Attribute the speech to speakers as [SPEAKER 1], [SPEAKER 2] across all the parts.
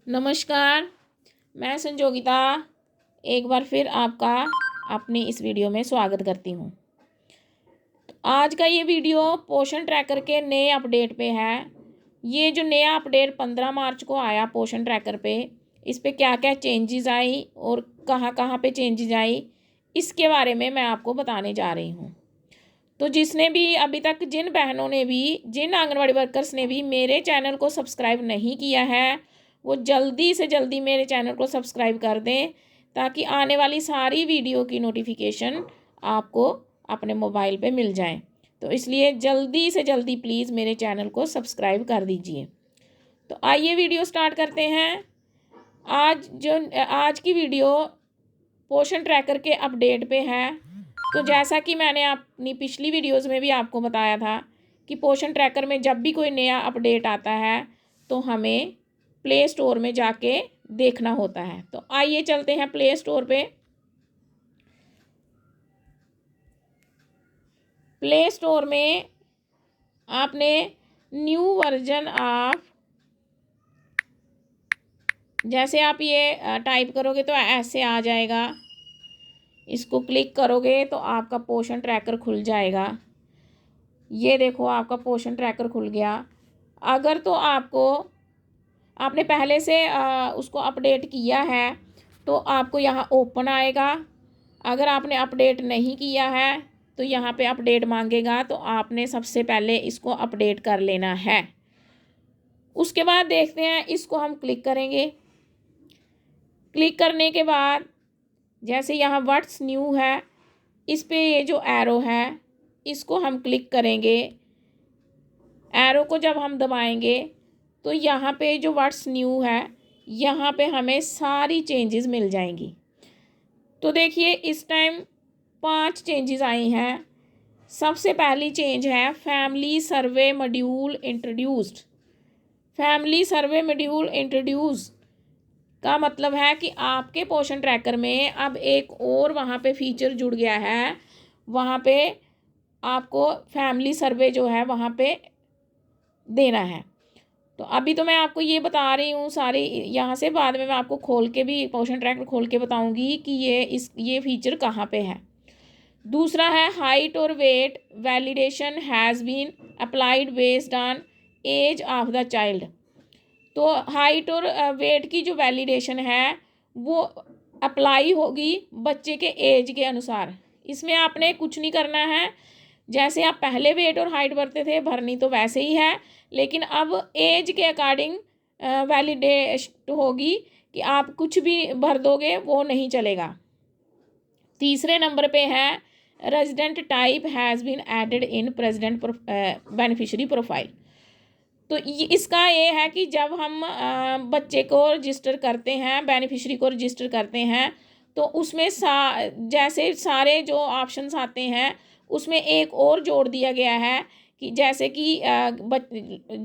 [SPEAKER 1] नमस्कार, मैं संजोगिता एक बार फिर आपका अपनी इस वीडियो में स्वागत करती हूँ। आज का ये वीडियो पोषण ट्रैकर के नए अपडेट पे है। ये जो नया अपडेट 15 मार्च को आया पोषण ट्रैकर पे, इस पे क्या क्या चेंजेस आई और कहाँ कहाँ पे चेंजेस आई, इसके बारे में मैं आपको बताने जा रही हूँ। तो जिसने भी अभी तक जिन बहनों ने भी, जिन आंगनवाड़ी वर्कर्स ने भी मेरे चैनल को सब्सक्राइब नहीं किया है, वो जल्दी से जल्दी मेरे चैनल को सब्सक्राइब कर दें, ताकि आने वाली सारी वीडियो की नोटिफिकेशन आपको अपने मोबाइल पे मिल जाए। तो इसलिए जल्दी से जल्दी प्लीज़ मेरे चैनल को सब्सक्राइब कर दीजिए। तो आइए वीडियो स्टार्ट करते हैं। आज की वीडियो पोषण ट्रैकर के अपडेट पे है। तो जैसा कि मैंने अपनी पिछली वीडियोस में भी आपको बताया था कि पोषण ट्रैकर में जब भी कोई नया अपडेट आता है तो हमें प्ले स्टोर में जाके देखना होता है। तो आइए चलते हैं प्ले स्टोर पे। प्ले स्टोर में आपने न्यू वर्जन ऑफ, जैसे आप ये टाइप करोगे तो ऐसे आ जाएगा। इसको क्लिक करोगे तो आपका पोषण ट्रैकर खुल जाएगा। ये देखो, आपका पोषण ट्रैकर खुल गया। अगर तो आपने पहले से उसको अपडेट किया है तो आपको यहाँ ओपन आएगा। अगर आपने अपडेट नहीं किया है तो यहाँ पे अपडेट मांगेगा, तो आपने सबसे पहले इसको अपडेट कर लेना है। उसके बाद देखते हैं, इसको हम क्लिक करेंगे। क्लिक करने के बाद जैसे यहाँ व्हाट्स न्यू है, इस पे ये जो एरो है इसको हम क्लिक करेंगे। एरो को जब हम दबाएंगे तो यहाँ पे जो व्हाट्स न्यू है, यहाँ पे हमें सारी चेंजेस मिल जाएंगी। तो देखिए, इस टाइम 5 चेंजेस आई हैं। सबसे पहली चेंज है फैमिली सर्वे मॉड्यूल इंट्रोड्यूस्ड। फैमिली सर्वे मॉड्यूल इंट्रोड्यूस का मतलब है कि आपके पोषण ट्रैकर में अब एक और वहाँ पे फीचर जुड़ गया है। वहाँ पे आपको फैमिली सर्वे जो है वहाँ पे देना है। तो अभी तो मैं आपको ये बता रही हूँ सारी, यहाँ से बाद में मैं आपको खोल के भी पोषण ट्रैकर खोल के बताऊँगी कि ये फीचर कहाँ पे है। दूसरा है हाइट और weight validation has been applied based on age of the child. तो हाइट और वेट की जो वैलिडेशन है वो अप्लाई होगी बच्चे के एज के अनुसार। इसमें आपने कुछ नहीं करना है। जैसे आप पहले वेट और हाइट भरते थे, भरनी तो वैसे ही है, लेकिन अब एज के अकॉर्डिंग वैलिडेट होगी कि आप कुछ भी भर दोगे वो नहीं चलेगा। तीसरे नंबर पे है resident type has been added in president beneficiary profile. तो इसका ये है कि जब हम बच्चे को रजिस्टर करते हैं, बेनिफिशरी को रजिस्टर करते हैं, तो उसमें जैसे सारे जो ऑप्शंस आते हैं उसमें एक और जोड़ दिया गया है कि जैसे कि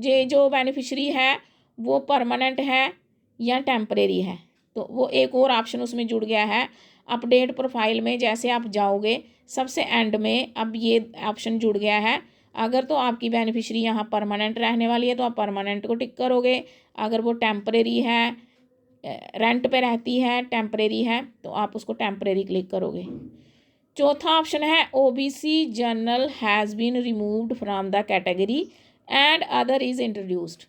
[SPEAKER 1] ये जो बेनिफिशरी है वो परमानेंट है या टेम्परेरी है। तो वो एक और ऑप्शन उसमें जुड़ गया है। अपडेट प्रोफाइल में जैसे आप जाओगे सबसे एंड में अब ये ऑप्शन जुड़ गया है। अगर तो आपकी बेनिफिशरी यहाँ परमानेंट रहने वाली है तो आप परमानेंट को टिक करोगे। अगर वो टेम्परेरी है, रेंट पे रहती है, टेम्परेरी है, तो आप उसको टेम्परेरी क्लिक करोगे। चौथा ऑप्शन है OBC general has been removed from the category and other is introduced.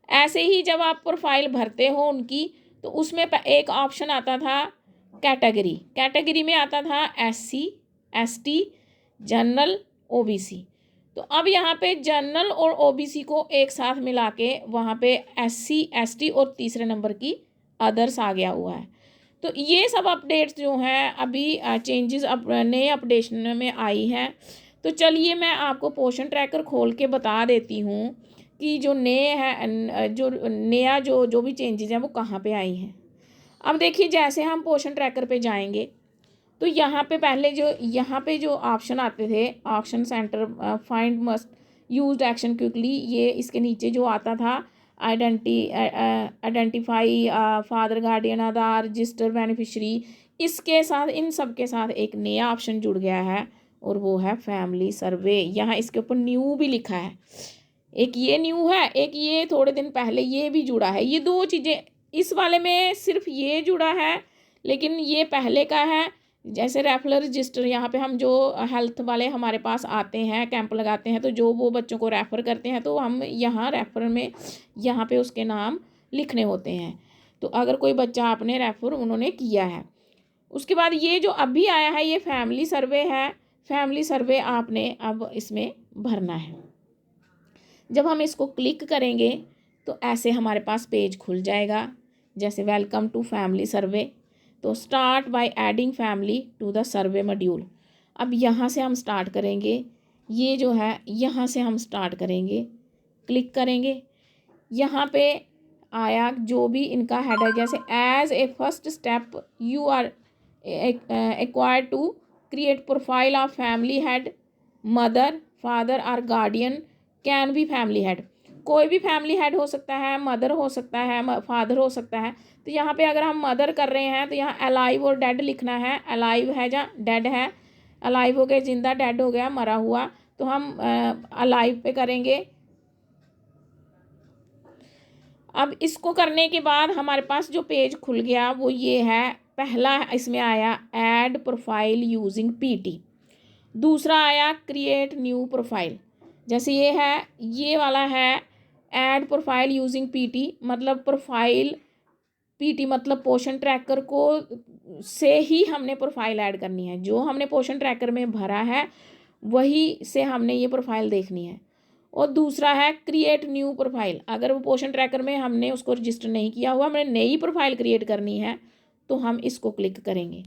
[SPEAKER 1] ऐसे ही जब आप प्रोफाइल भरते हो उनकी, तो उसमें एक ऑप्शन आता था कैटेगरी में आता था SC ST जनरल OBC। तो अब यहाँ पे जनरल और OBC को एक साथ मिला के वहाँ पे SC ST और तीसरे नंबर की अदर्स आ गया हुआ है। तो ये सब अपडेट्स जो हैं अभी चेंजेस नए अपडेशन में आई हैं। तो चलिए मैं आपको पोषण ट्रैकर खोल के बता देती हूँ कि जो नए हैं, जो नया जो भी चेंजेस हैं वो कहाँ पे आई हैं। अब देखिए, जैसे हम पोषण ट्रैकर पे जाएंगे तो यहाँ पे जो ऑप्शन आते थे, option centre, find must used action quickly, ये इसके नीचे जो आता था आइडेंटिफाई फादर गार्डियन आधार रजिस्टर बेनिफिशरी, इसके साथ इन सब के साथ एक नया ऑप्शन जुड़ गया है और वो है फैमिली सर्वे। यहाँ इसके ऊपर न्यू भी लिखा है। एक ये न्यू है, एक ये थोड़े दिन पहले ये भी जुड़ा है। ये दो चीज़ें इस वाले में सिर्फ ये जुड़ा है, लेकिन ये पहले का है। जैसे रेफरल रजिस्टर, यहाँ पे हम जो हेल्थ वाले हमारे पास आते हैं, कैंप लगाते हैं, तो जो वो बच्चों को रेफ़र करते हैं, तो हम यहाँ रेफ़र में यहाँ पे उसके नाम लिखने होते हैं। तो अगर कोई बच्चा आपने रेफ़र उन्होंने किया है। उसके बाद ये जो अभी आया है ये फैमिली सर्वे है। फैमिली सर्वे आपने अब इसमें भरना है। जब हम इसको क्लिक करेंगे तो ऐसे हमारे पास पेज खुल जाएगा, जैसे वेलकम टू फैमिली सर्वे। तो start by adding family to the survey module. अब यहाँ से हम स्टार्ट करेंगे, ये जो है यहाँ से हम स्टार्ट करेंगे, क्लिक करेंगे। यहाँ पे आया जो भी इनका हेड है, जैसे as a first step you are acquired to create profile of family head, mother, father और guardian can be family head. कोई भी फैमिली हेड हो सकता है, मदर हो सकता है, फादर हो सकता है। तो यहाँ पे अगर हम मदर कर रहे हैं तो यहाँ अलाइव और डेड लिखना है। अलाइव है या डेड है, अलाइव हो गया जिंदा, डेड हो गया मरा हुआ, तो हम अलाइव पे करेंगे। अब इसको करने के बाद हमारे पास जो पेज खुल गया वो ये है। पहला इसमें आया ऐड प्रोफाइल यूजिंग पीटी, दूसरा आया क्रिएट न्यू प्रोफाइल। जैसे ये है, ये वाला है ऐड प्रोफाइल यूजिंग पीटी, मतलब प्रोफाइल, पीटी मतलब पोषण ट्रैकर को से ही हमने प्रोफाइल ऐड करनी है। जो हमने पोषण ट्रैकर में भरा है वही से हमने ये प्रोफाइल देखनी है। और दूसरा है क्रिएट न्यू प्रोफाइल, अगर वो पोषण ट्रैकर में हमने उसको रजिस्टर नहीं किया हुआ, हमने नई प्रोफाइल क्रिएट करनी है, तो हम इसको क्लिक करेंगे।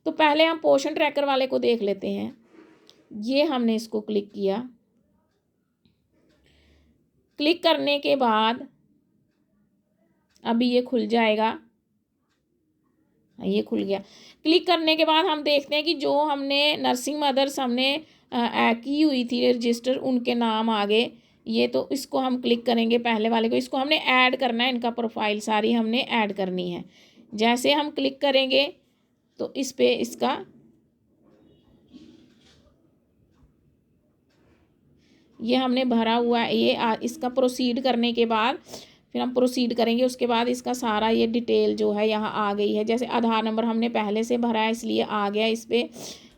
[SPEAKER 1] तो पहले हम पोषण ट्रैकर वाले को देख लेते हैं। ये हमने इसको क्लिक किया। क्लिक करने के बाद अभी ये खुल जाएगा, ये खुल गया। क्लिक करने के बाद हम देखते हैं कि जो हमने नर्सिंग मदर्स हमने की हुई थी रजिस्टर, उनके नाम आ गए। ये तो इसको हम क्लिक करेंगे, पहले वाले को, इसको हमने ऐड करना है, इनका प्रोफाइल सारी हमने ऐड करनी है। जैसे हम क्लिक करेंगे तो इस पे इसका ये हमने भरा हुआ है। ये इसका प्रोसीड करने के बाद फिर हम प्रोसीड करेंगे, उसके बाद इसका सारा ये डिटेल जो है यहाँ आ गई है। जैसे आधार नंबर हमने पहले से भरा है इसलिए आ गया इस पर,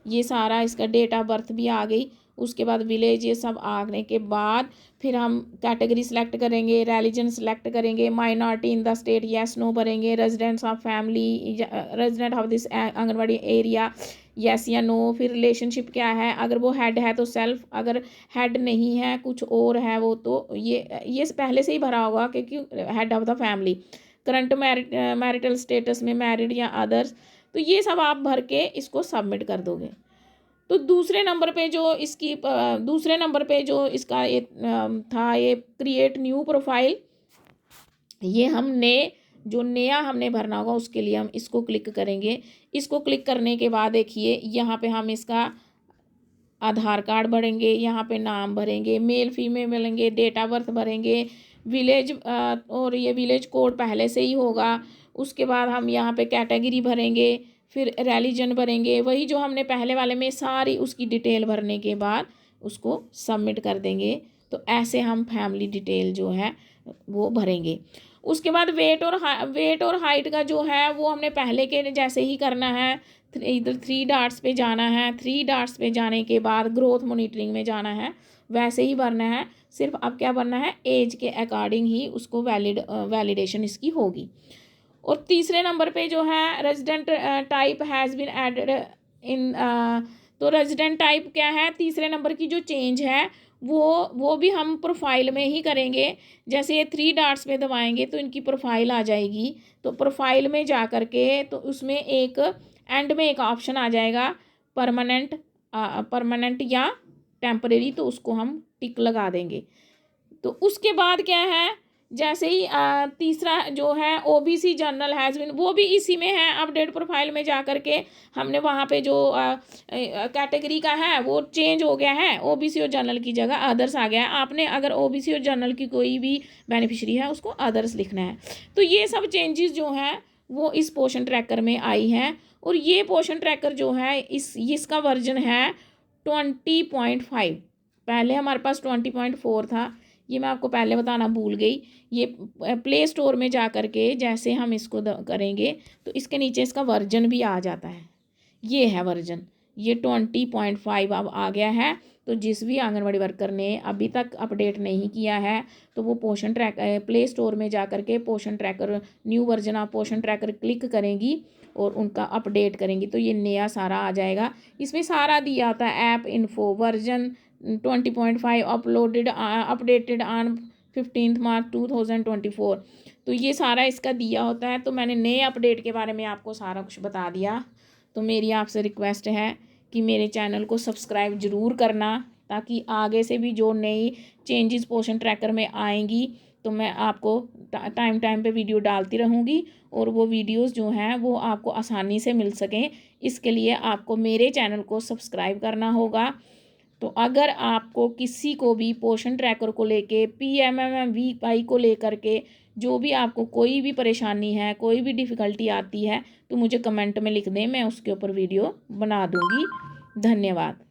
[SPEAKER 1] ये सारा इसका डेट ऑफ बर्थ भी आ गई। उसके बाद विलेज, ये सब आने के बाद फिर हम कैटेगरी सेलेक्ट करेंगे, रिलीजन सेलेक्ट करेंगे, minority in the state yes no भरेंगे, residents of family, resident of this anganwadi area yes या नो। फिर रिलेशनशिप क्या है, अगर वो हेड है तो सेल्फ, अगर हेड नहीं है कुछ और है वो तो ये पहले से ही भरा होगा क्योंकि head of the family. Current marital status में मैरिड या अदर्स, तो ये सब आप भर के इसको सबमिट कर दोगे। तो दूसरे नंबर पे जो इसका ये था, ये क्रिएट न्यू प्रोफाइल, ये हमने जो नया हमने भरना होगा उसके लिए हम इसको क्लिक करेंगे। इसको क्लिक करने के बाद देखिए यहाँ पे हम इसका आधार कार्ड भरेंगे, यहाँ पे नाम भरेंगे, मेल फीमेल भरेंगे, डेट ऑफ बर्थ भरेंगे, विलेज और ये विलेज कोड पहले से ही होगा। उसके बाद हम यहाँ पे कैटेगरी भरेंगे, फिर रिलीजन भरेंगे, वही जो हमने पहले वाले में सारी उसकी डिटेल भरने के बाद उसको सबमिट कर देंगे। तो ऐसे हम फैमिली डिटेल जो है वो भरेंगे। उसके बाद वेट और हाइट का जो है वो हमने पहले के जैसे ही करना है। इधर 3 डॉट्स पे जाना है, 3 डॉट्स पे जाने के बाद ग्रोथ मॉनिटरिंग में जाना है, वैसे ही भरना है। सिर्फ अब क्या भरना है, एज के अकॉर्डिंग ही उसको वैलिडेशन इसकी होगी। और तीसरे नंबर पे जो है resident type has been added in, तो रेजिडेंट टाइप क्या है, तीसरे नंबर की जो चेंज है वो भी हम प्रोफाइल में ही करेंगे। जैसे ये 3 डॉट्स पे दबाएंगे तो इनकी प्रोफाइल आ जाएगी। तो प्रोफाइल में जा कर के तो उसमें एक एंड में एक ऑप्शन आ जाएगा परमानेंट या टेम्परेरी, तो उसको हम टिक लगा देंगे। तो उसके बाद क्या है, जैसे ही तीसरा जो है ओबीसी जनरल हैज़ बीन, वो भी इसी में है। अपडेट प्रोफाइल में जा कर के हमने वहाँ पे जो कैटेगरी का है वो चेंज हो गया है, ओबीसी और जनरल की जगह अदर्स आ गया है। आपने अगर ओबीसी और जनरल की कोई भी बेनिफिशरी है उसको अदर्स लिखना है। तो ये सब चेंजेस जो हैं वो इस पोषण ट्रैकर में आई हैं। और ये पोषण ट्रैकर जो है इसका वर्जन है 20.5। पहले हमारे पास 20.4 था, ये मैं आपको पहले बताना भूल गई। ये प्ले स्टोर में जा कर के जैसे हम इसको करेंगे तो इसके नीचे इसका वर्जन भी आ जाता है। ये है वर्जन, ये 20.5 अब आ गया है। तो जिस भी आंगनवाड़ी वर्कर ने अभी तक अपडेट नहीं किया है तो वो पोषण ट्रैक प्ले स्टोर में जा कर के पोषण ट्रैकर न्यू वर्जन ऑफ पोषण ट्रैकर क्लिक करेंगी और उनका अपडेट करेंगी तो ये नया सारा आ जाएगा। इसमें सारा दिया होता है, app info version 20.5 updated on 15 मार्च 2024। तो ये सारा इसका दिया होता है। तो मैंने नए अपडेट के बारे में आपको सारा कुछ बता दिया। तो मेरी आपसे रिक्वेस्ट है कि मेरे चैनल को सब्सक्राइब ज़रूर करना, ताकि आगे से भी जो नई चेंजेस पोषण ट्रैकर में आएंगी तो मैं आपको टाइम टाइम पे वीडियो डालती रहूँगी और वो वीडियोस जो हैं वो आपको आसानी से मिल सकें। इसके लिए आपको मेरे चैनल को सब्सक्राइब करना होगा। तो अगर आपको किसी को भी पोषण ट्रैकर को लेके PMMMY को लेकर के जो भी आपको कोई भी परेशानी है, कोई भी डिफ़िकल्टी आती है तो मुझे कमेंट में लिख दें, मैं उसके ऊपर वीडियो बना दूँगी। धन्यवाद।